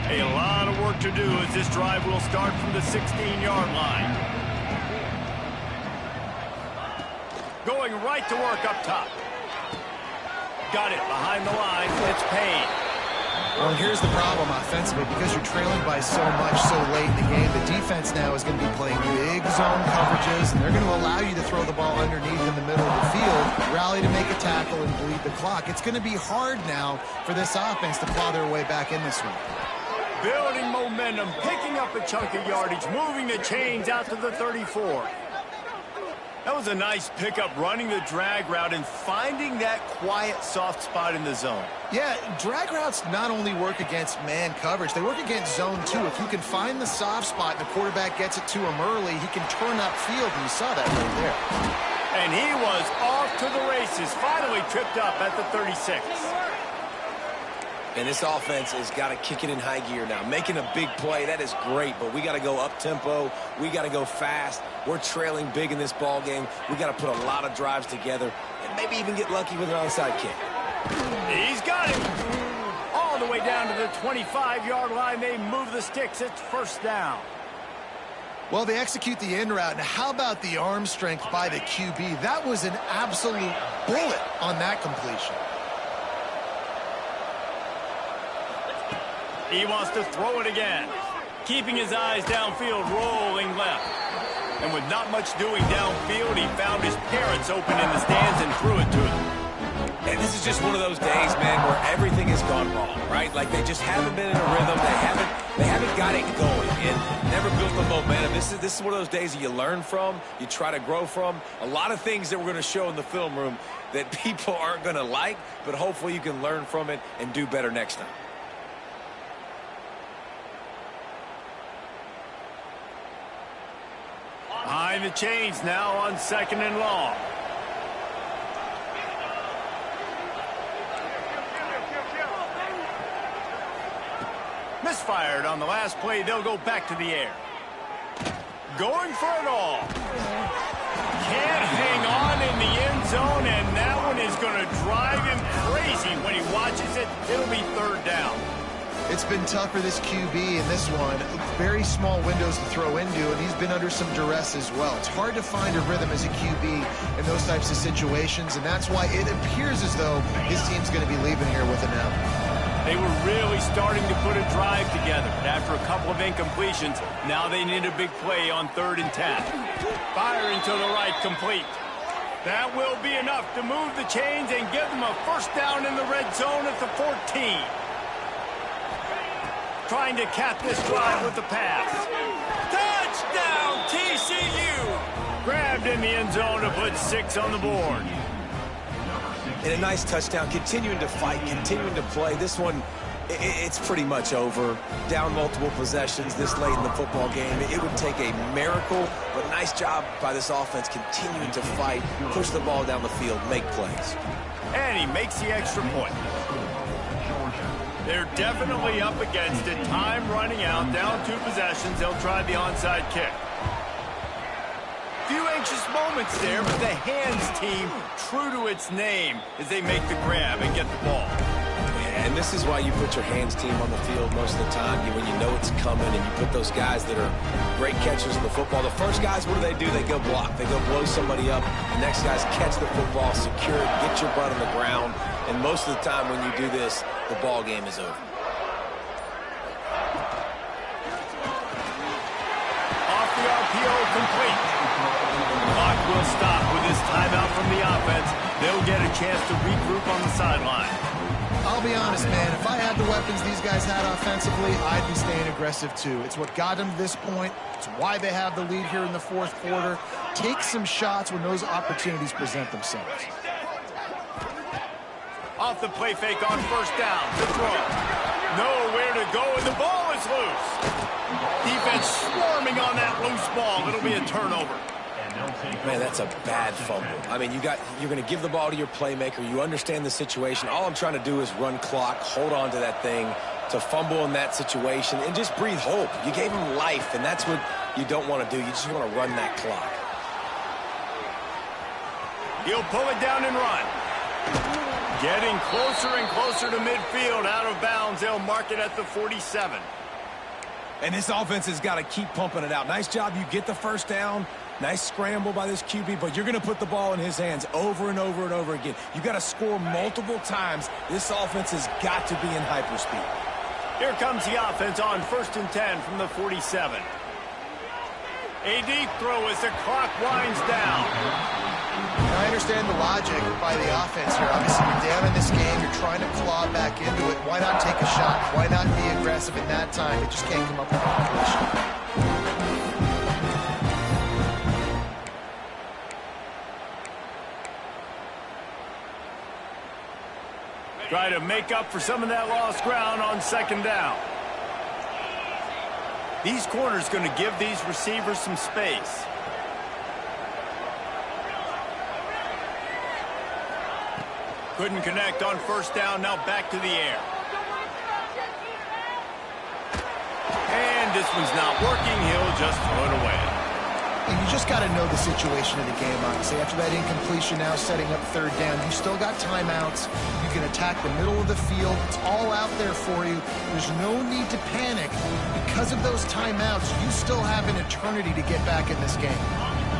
A lot of work to do as this drive will start from the 16-yard line. Going right to work up top. Got it behind the line. It's Payne. Well, here's the problem offensively. Because you're trailing by so much so late in the game, the defense now is going to be playing big zone coverages, and they're going to allow you to throw the ball underneath in the middle of the field, rally to make a tackle, and bleed the clock. It's going to be hard now for this offense to claw their way back in this one. Building momentum, picking up a chunk of yardage, moving the chains out to the 34. That was a nice pickup, running the drag route and finding that quiet, soft spot in the zone. Yeah, drag routes not only work against man coverage, they work against zone too. If you can find the soft spot and the quarterback gets it to him early, he can turn upfield, and you saw that right there. And he was off to the races, finally tripped up at the 36. And this offense has got to kick it in high gear now. Making a big play, that is great, but we got to go up-tempo. We got to go fast. We're trailing big in this ball game. We got to put a lot of drives together and maybe even get lucky with an onside kick. He's got it. All the way down to the 25-yard line. They move the sticks. It's 1st down. Well, they execute the in route. Now, how about the arm strength by the QB? That was an absolute bullet on that completion. He wants to throw it again. Keeping his eyes downfield, rolling left. And with not much doing downfield, he found his parents open in the stands and threw it to him. And this is just one of those days, man, where everything has gone wrong, right? Like they just haven't been in a rhythm. They haven't got it going and never built the momentum. This is one of those days that you learn from, you try to grow from. A lot of things that we're going to show in the film room that people aren't going to like, but hopefully you can learn from it and do better next time. Behind the chains now on 2nd and long. Misfired on the last play. They'll go back to the air. Going for it all. Can't hang on in the end zone, and that one is going to drive him crazy when he watches it. It'll be 3rd down. It's been tough for this QB in this one. Very small windows to throw into, and he's been under some duress as well. It's hard to find a rhythm as a QB in those types of situations, and that's why it appears as though his team's going to be leaving here with an L. They were really starting to put a drive together, but after a couple of incompletions, now they need a big play on 3rd and 10. Firing to the right, complete. That will be enough to move the chains and give them a first down in the red zone at the 14. Trying to cap this drive with the pass. Touchdown, TCU! Grabbed in the end zone to put 6 on the board. And a nice touchdown, continuing to fight, continuing to play. This one, it's pretty much over. Down multiple possessions this late in the football game. It would take a miracle, but nice job by this offense continuing to fight, push the ball down the field, make plays. And he makes the extra point. They're definitely up against it. Time running out, down 2 possessions. They'll try the onside kick. Few anxious moments there, but the hands team true to its name as they make the grab and get the ball. And this is why you put your hands team on the field most of the time, when you know it's coming, and you put those guys that are great catchers of the football. The first guys, what do? They go block. They go blow somebody up. The next guys catch the football, secure it, get your butt on the ground. And most of the time when you do this, the ball game is over. Off the RPO, complete. Clock will stop with this timeout from the offense. They'll get a chance to regroup on the sideline. I'll be honest, man. If I had the weapons these guys had offensively, I'd be staying aggressive too. It's what got them to this point. It's why they have the lead here in the 4th quarter. Take some shots when those opportunities present themselves. Off the play fake on first down. To throw. Nowhere to go, and the ball is loose. Defense swarming on that loose ball. It'll be a turnover. Man, that's a bad fumble. I mean, you're going to give the ball to your playmaker. You understand the situation. All I'm trying to do is run clock, hold on to that thing, to fumble in that situation, and just breathe hope. You gave him life, and that's what you don't want to do. You just want to run that clock. He'll pull it down and run. Getting closer and closer to midfield, out of bounds. They'll mark it at the 47. And this offense has got to keep pumping it out. Nice job. You get the first down. Nice scramble by this QB, but you're going to put the ball in his hands over and over and over again. You got to score multiple times. This offense has got to be in hyperspeed. Here comes the offense on 1st and 10 from the 47. A deep throw as the clock winds down. Now, I understand the logic by the offense here. Obviously, you're down in this game. You're trying to claw back into it. Why not take a shot? Why not be aggressive in that time? They just can't come up with a completion. Try to make up for some of that lost ground on 2nd down. These corners going to give these receivers some space. Couldn't connect on 1st down. Now back to the air. And this one's not working. He'll just throw it away. And you just got to know the situation of the game, obviously. After that incompletion, now setting up 3rd down. You still got timeouts. You can attack the middle of the field. It's all out there for you. There's no need to panic. Because of those timeouts, you still have an eternity to get back in this game.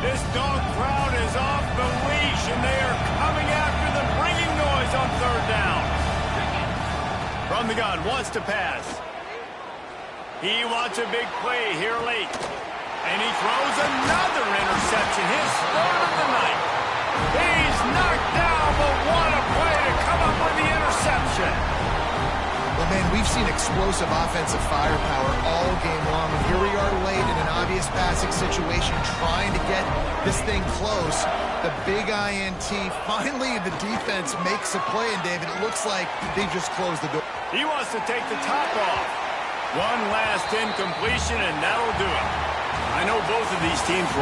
This dog crowd is off the leash, and they are coming after them, bringing noise on 3rd down. From the gun, wants to pass. He wants a big play here late. And he throws another interception, his 3rd of the night. He's knocked down, but what a play to come up with the interception. Well, man, we've seen explosive offensive firepower all game long. And here we are late in an obvious passing situation, trying to get this thing close. The big INT. Finally, the defense makes a play, and David, it looks like they just closed the door. He wants to take the top off. One last incompletion, and that'll do it. I know both of these teams were